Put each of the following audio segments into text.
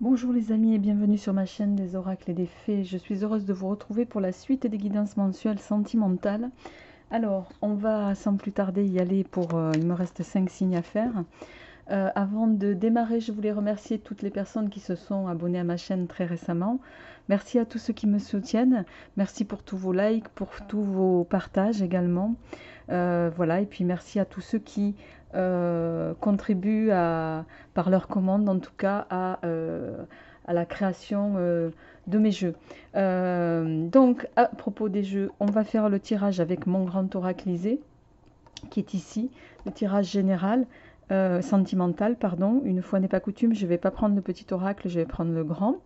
Bonjour les amis et bienvenue sur ma chaîne des oracles et des fées. Je suis heureuse de vous retrouver pour la suite des guidances mensuelles sentimentales. Alors, on va sans plus tarder y aller pour... il me reste 5 signes à faire. Avant de démarrer, je voulais remercier toutes les personnes qui se sont abonnées à ma chaîne très récemment. Merci à tous ceux qui me soutiennent. Merci pour tous vos likes, pour tous vos partages également. Voilà, et puis merci à tous ceux qui contribuent par leurs commandes, en tout cas, à la création de mes jeux. Donc, à propos des jeux, on va faire le tirage avec mon grand oraclisé, qui est ici, le tirage général. Sentimental, pardon. Une fois n'est pas coutume, je ne vais pas prendre le petit oracle, je vais prendre le grand.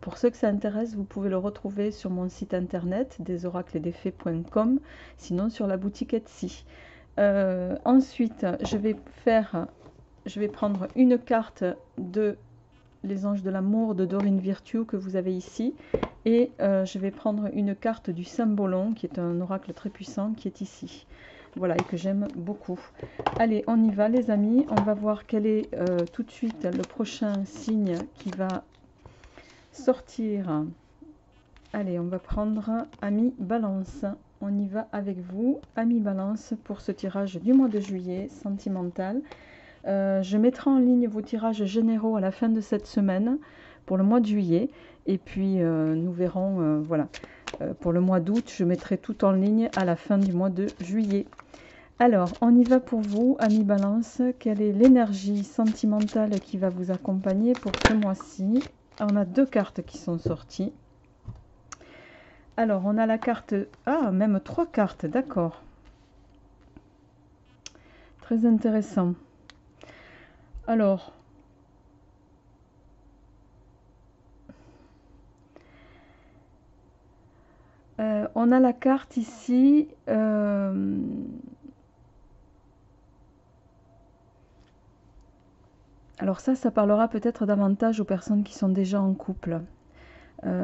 Pour ceux que ça intéresse, vous pouvez le retrouver sur mon site internet desoracledesfées.com, sinon sur la boutique Etsy. Ensuite, je vais prendre une carte de Les Anges de l'amour de Dorine Virtue que vous avez ici, et je vais prendre une carte du Symbolon, qui est un oracle très puissant, qui est ici. Voilà, et que j'aime beaucoup. Allez, on y va les amis. On va voir quel est tout de suite le prochain signe qui va sortir. Allez, on va prendre Ami Balance. On y va avec vous, Ami Balance, pour ce tirage du mois de juillet, sentimental. Je mettrai en ligne vos tirages généraux à la fin de cette semaine, pour le mois de juillet. Et puis, nous verrons, voilà. Pour le mois d'août, je mettrai tout en ligne à la fin du mois de juillet. Alors, on y va pour vous, Ami Balance. Quelle est l'énergie sentimentale qui va vous accompagner pour ce mois-ci? On a deux cartes qui sont sorties. Alors, on a la carte... Ah, même 3 cartes, d'accord. Très intéressant. Alors... on a la carte ici... Alors ça parlera peut-être davantage aux personnes qui sont déjà en couple.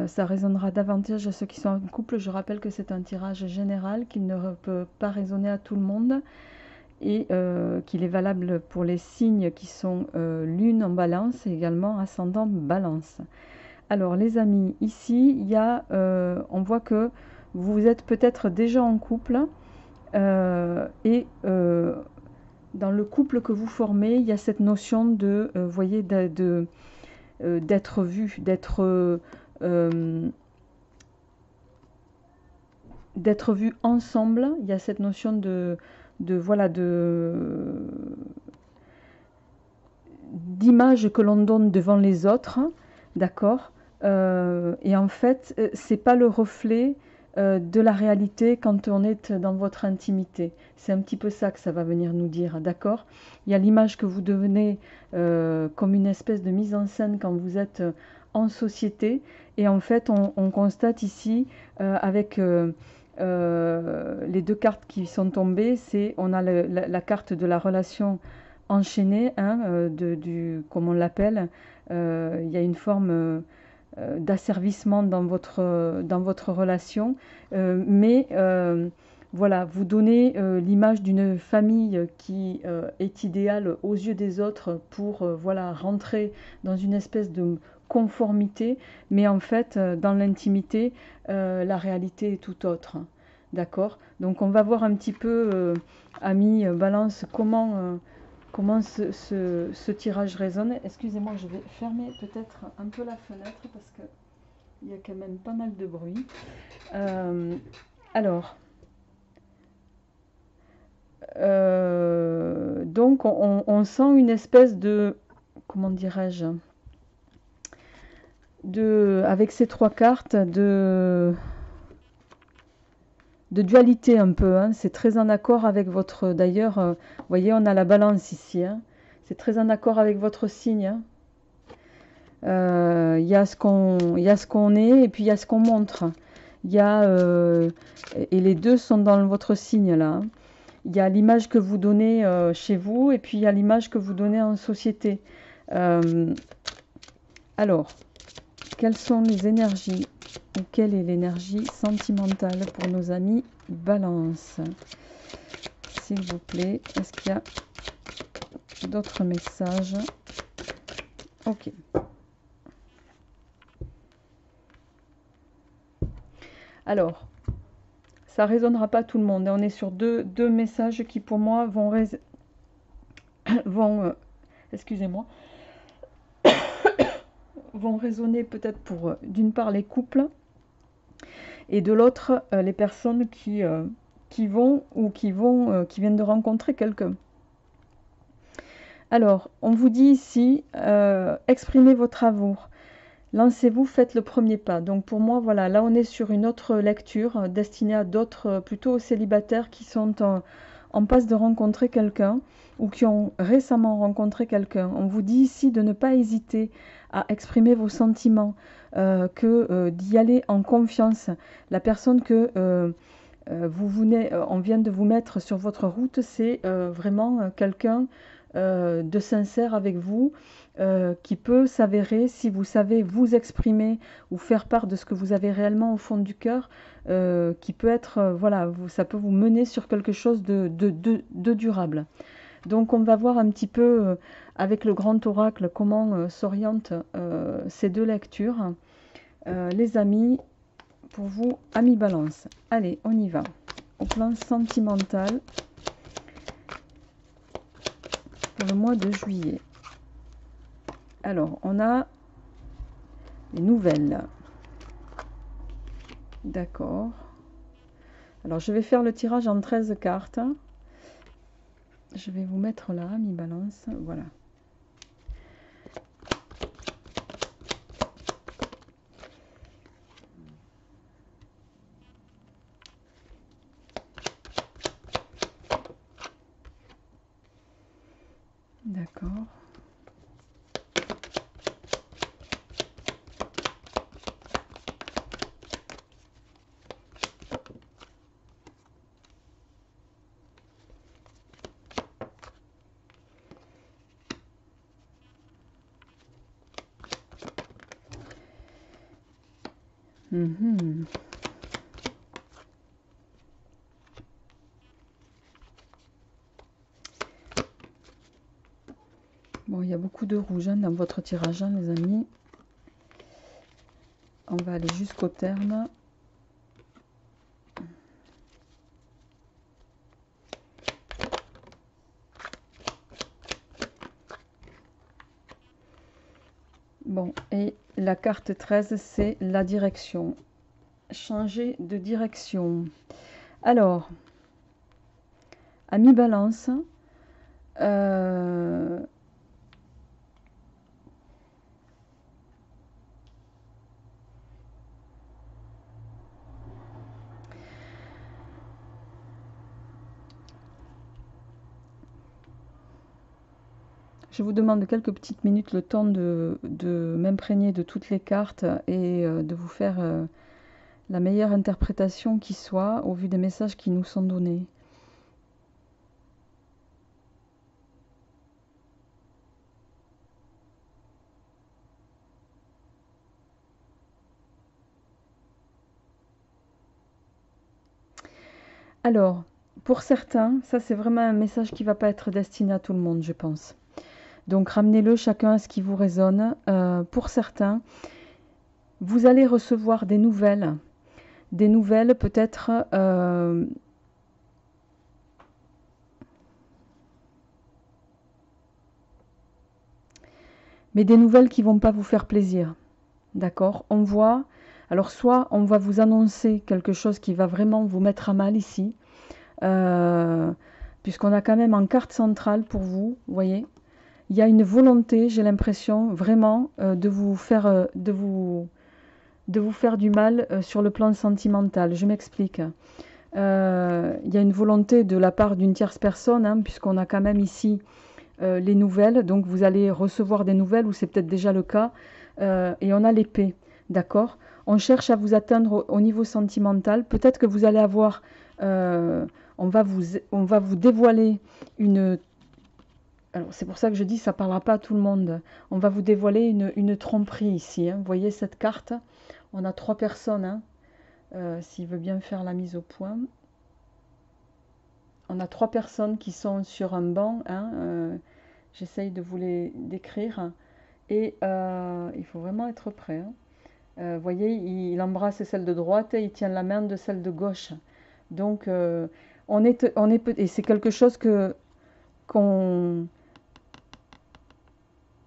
Ça résonnera davantage à ceux qui sont en couple. Je rappelle que c'est un tirage général, qu'il ne peut pas résonner à tout le monde et qu'il est valable pour les signes qui sont lune en balance et également ascendant balance. Alors les amis, ici, il y a, on voit que vous êtes peut-être déjà en couple et dans le couple que vous formez, il y a cette notion de, voyez, d'être vu, d'être vu ensemble. Il y a cette notion voilà, d'image que l'on donne devant les autres, d'accord. Et en fait, c'est pas le reflet de la réalité quand on est dans votre intimité. C'est un petit peu ça que ça va venir nous dire, d'accord. Il y a l'image que vous devenez comme une espèce de mise en scène quand vous êtes en société, et en fait on constate ici avec les deux cartes qui sont tombées, on a la carte de la relation enchaînée, hein, comme on l'appelle. Il y a une forme d'asservissement dans votre relation, mais voilà, vous donnez l'image d'une famille qui est idéale aux yeux des autres pour voilà, rentrer dans une espèce de conformité, mais en fait, dans l'intimité, la réalité est tout autre. D'accord? Donc on va voir un petit peu, Ami Balance, comment ce tirage résonne. Excusez-moi, je vais fermer peut-être un peu la fenêtre parce qu'il y a quand même pas mal de bruit. Alors, donc on sent une espèce de, comment dirais-je, avec ces 3 cartes, de dualité un peu, hein. C'est très en accord avec votre... D'ailleurs, vous voyez, on a la balance ici, hein. C'est très en accord avec votre signe, hein. Il y a ce qu'on est et puis il y a ce qu'on montre. Il y a, et les deux sont dans votre signe là, hein. Il y a l'image que vous donnez chez vous et puis il y a l'image que vous donnez en société. Alors, quelles sont les énergies ou quelle est l'énergie sentimentale pour nos amis Balance? S'il vous plaît, est-ce qu'il y a d'autres messages Ok. Alors, ça ne résonnera pas tout le monde. On est sur deux messages qui, pour moi, vont excusez-moi, vont résonner peut-être pour, d'une part, les couples, et de l'autre, les personnes qui vont ou qui viennent de rencontrer quelqu'un. Alors, on vous dit ici, exprimez votre amour. Lancez-vous, faites le premier pas. Donc pour moi, voilà, là on est sur une autre lecture destinée à d'autres, plutôt aux célibataires qui sont en passe de rencontrer quelqu'un ou qui ont récemment rencontré quelqu'un. On vous dit ici de ne pas hésiter à exprimer vos sentiments, d'y aller en confiance. La personne que on vient de vous mettre sur votre route, c'est vraiment quelqu'un de sincère avec vous, qui peut s'avérer, si vous savez vous exprimer ou faire part de ce que vous avez réellement au fond du cœur, qui peut être, voilà, ça peut vous mener sur quelque chose de durable. Donc on va voir un petit peu avec le grand oracle comment s'orientent ces deux lectures. Les amis, pour vous, amis Balance. Allez, on y va. Au plan sentimental, pour le mois de juillet. Alors, on a les nouvelles. D'accord. Alors, je vais faire le tirage en 13 cartes. Je vais vous mettre là, mi balance. Voilà. D'accord. Mhm. Bon, il y a beaucoup de rouge dans votre tirage, les amis. On va aller jusqu'au terme. Bon, et la carte 13, c'est la direction. Changer de direction. Alors, ami Balance, je vous demande quelques petites minutes, le temps de m'imprégner de toutes les cartes et de vous faire la meilleure interprétation qui soit au vu des messages qui nous sont donnés. Alors, pour certains, ça c'est vraiment un message qui ne va pas être destiné à tout le monde, je pense. Donc ramenez-le chacun à ce qui vous résonne. Pour certains, vous allez recevoir des nouvelles peut-être mais des nouvelles qui vont pas vous faire plaisir. D'accord? On voit, alors soit on va vous annoncer quelque chose qui va vraiment vous mettre à mal ici, puisqu'on a quand même en carte centrale pour vous, vous voyez, il y a une volonté, j'ai l'impression vraiment de vous faire du mal sur le plan sentimental. Je m'explique. Il y a une volonté de la part d'une tierce personne, hein, puisqu'on a quand même ici les nouvelles. Donc vous allez recevoir des nouvelles, ou c'est peut-être déjà le cas. Et on a l'épée, d'accord? On cherche à vous atteindre au niveau sentimental. Peut-être que vous allez avoir... on va vous dévoiler une... Alors c'est pour ça que je dis ça ne parlera pas à tout le monde. On va vous dévoiler une tromperie ici. Hein. Vous voyez cette carte? On a 3 personnes. Hein. S'il veut bien faire la mise au point. On a 3 personnes qui sont sur un banc. Hein, j'essaye de vous les décrire. Et il faut vraiment être prêt, hein. Vous voyez, il embrasse celle de droite et il tient la main de celle de gauche. Donc, et c'est quelque chose qu'on,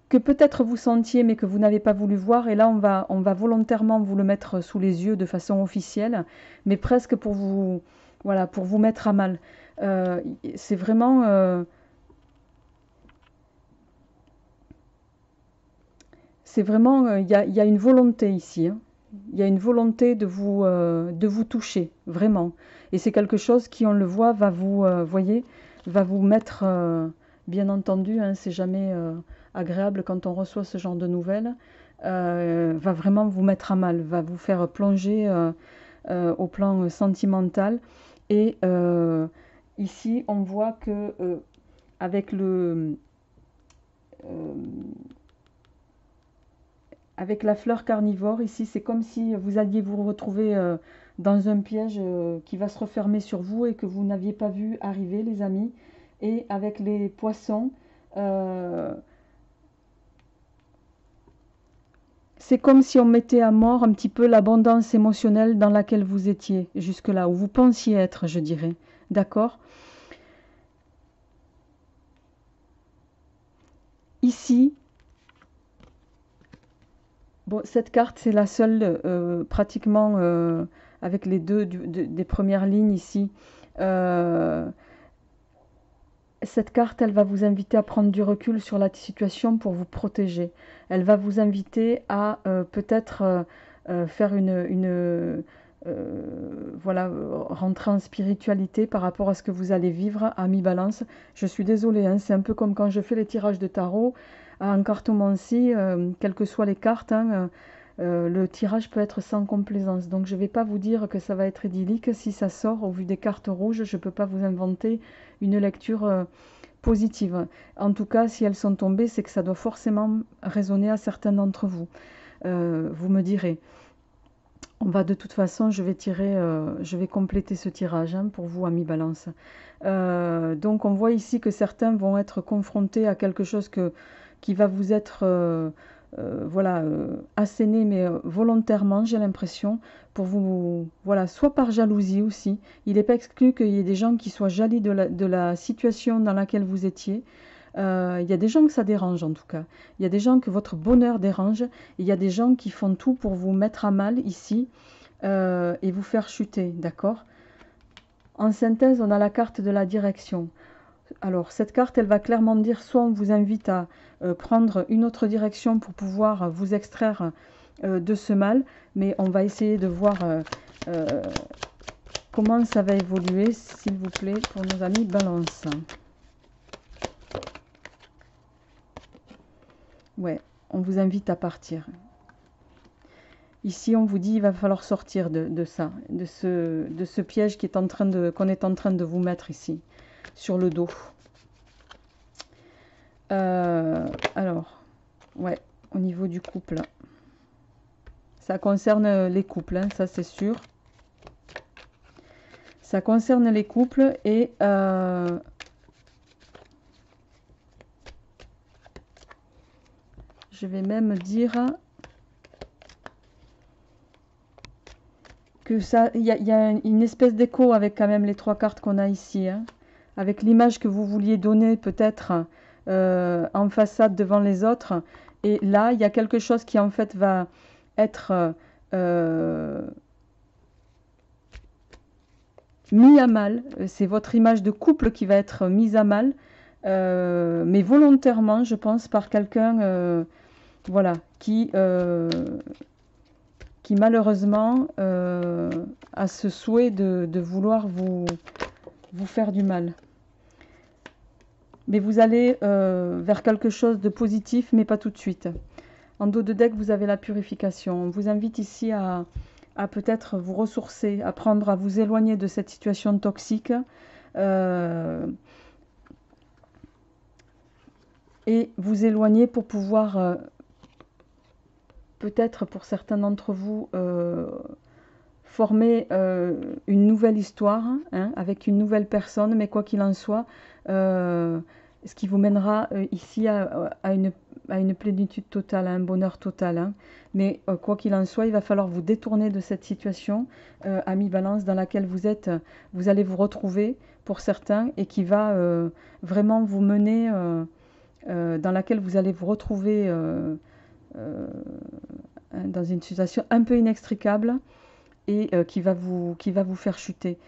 que peut-être vous sentiez mais que vous n'avez pas voulu voir. Et là, on va volontairement vous le mettre sous les yeux de façon officielle, mais presque pour vous, voilà, pour vous mettre à mal. Euh, c'est vraiment, il y a une volonté ici, hein. Il y a une volonté de vous toucher, vraiment. Et c'est quelque chose qui, on le voit, va vous, voyez, va vous mettre, bien entendu, hein, c'est jamais agréable quand on reçoit ce genre de nouvelles, va vraiment vous mettre à mal, va vous faire plonger au plan sentimental. Et ici, on voit que avec euh, avec la fleur carnivore, ici, c'est comme si vous alliez vous retrouver dans un piège qui va se refermer sur vous et que vous n'aviez pas vu arriver, les amis. Et avec les poissons, euh, c'est comme si on mettait à mort un petit peu l'abondance émotionnelle dans laquelle vous étiez jusque-là, où vous pensiez être, je dirais. D'accord? Ici, bon, cette carte, c'est la seule, pratiquement, avec les deux des premières lignes ici. Euh, Cette carte, elle va vous inviter à prendre du recul sur la situation pour vous protéger. Elle va vous inviter à peut-être faire voilà, rentrer en spiritualité par rapport à ce que vous allez vivre à mi-balance. Je suis désolée, hein, c'est un peu comme quand je fais les tirages de tarot en cartomancie, quelles que soient les cartes, hein, le tirage peut être sans complaisance. Donc je ne vais pas vous dire que ça va être idyllique. Si ça sort au vu des cartes rouges, je ne peux pas vous inventer une lecture positive. En tout cas, si elles sont tombées, c'est que ça doit forcément résonner à certains d'entre vous. Vous me direz. On va de toute façon, je vais compléter ce tirage, hein, pour vous, amis Balance. Donc on voit ici que certains vont être confrontés à quelque chose qui va vous être voilà, asséné, mais volontairement, j'ai l'impression, pour vous, voilà, soit par jalousie aussi. Il n'est pas exclu qu'il y ait des gens qui soient jaloux de la situation dans laquelle vous étiez. Il y a des gens que ça dérange en tout cas. Il y a des gens que votre bonheur dérange. Et il y a des gens qui font tout pour vous mettre à mal ici et vous faire chuter, d'accord? En synthèse, on a la carte de la direction. Alors, cette carte, elle va clairement dire soit on vous invite à prendre une autre direction pour pouvoir vous extraire de ce mal, mais on va essayer de voir euh, comment ça va évoluer, s'il vous plaît, pour nos amis Balance. Ouais, on vous invite à partir. Ici, on vous dit il va falloir sortir de ça, de ce piège qu'on est en train de vous mettre ici, sur le dos. Alors, ouais, au niveau du couple. Ça concerne les couples, hein, ça c'est sûr. Ça concerne les couples et je vais même dire que ça, il y a une espèce d'écho avec quand même les trois cartes qu'on a ici, hein, avec l'image que vous vouliez donner peut-être en façade devant les autres. Et là, il y a quelque chose qui en fait va être mis à mal. C'est votre image de couple qui va être mise à mal, mais volontairement, je pense, par quelqu'un, voilà, qui malheureusement a ce souhait de vouloir vous faire du mal. Mais vous allez vers quelque chose de positif, mais pas tout de suite. En dos de deck, vous avez la purification. On vous invite ici à peut-être vous ressourcer, apprendre à vous éloigner de cette situation toxique. Et vous éloigner pour pouvoir, peut-être pour certains d'entre vous, former une nouvelle histoire, hein, avec une nouvelle personne, mais quoi qu'il en soit, ce qui vous mènera ici à une plénitude totale, à un bonheur total, hein. Mais quoi qu'il en soit, il va falloir vous détourner de cette situation, ami Balance, dans laquelle vous êtes. Vous allez vous retrouver pour certains et qui va vraiment vous mener, dans laquelle vous allez vous retrouver euh, dans une situation un peu inextricable et qui va vous faire chuter.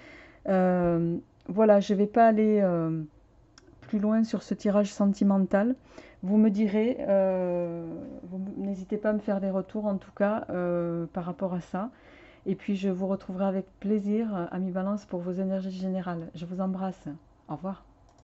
Euh, voilà, je ne vais pas aller plus loin sur ce tirage sentimental. Vous me direz, n'hésitez pas à me faire des retours en tout cas par rapport à ça. Et puis je vous retrouverai avec plaisir, ami Balance, pour vos énergies générales. Je vous embrasse. Au revoir.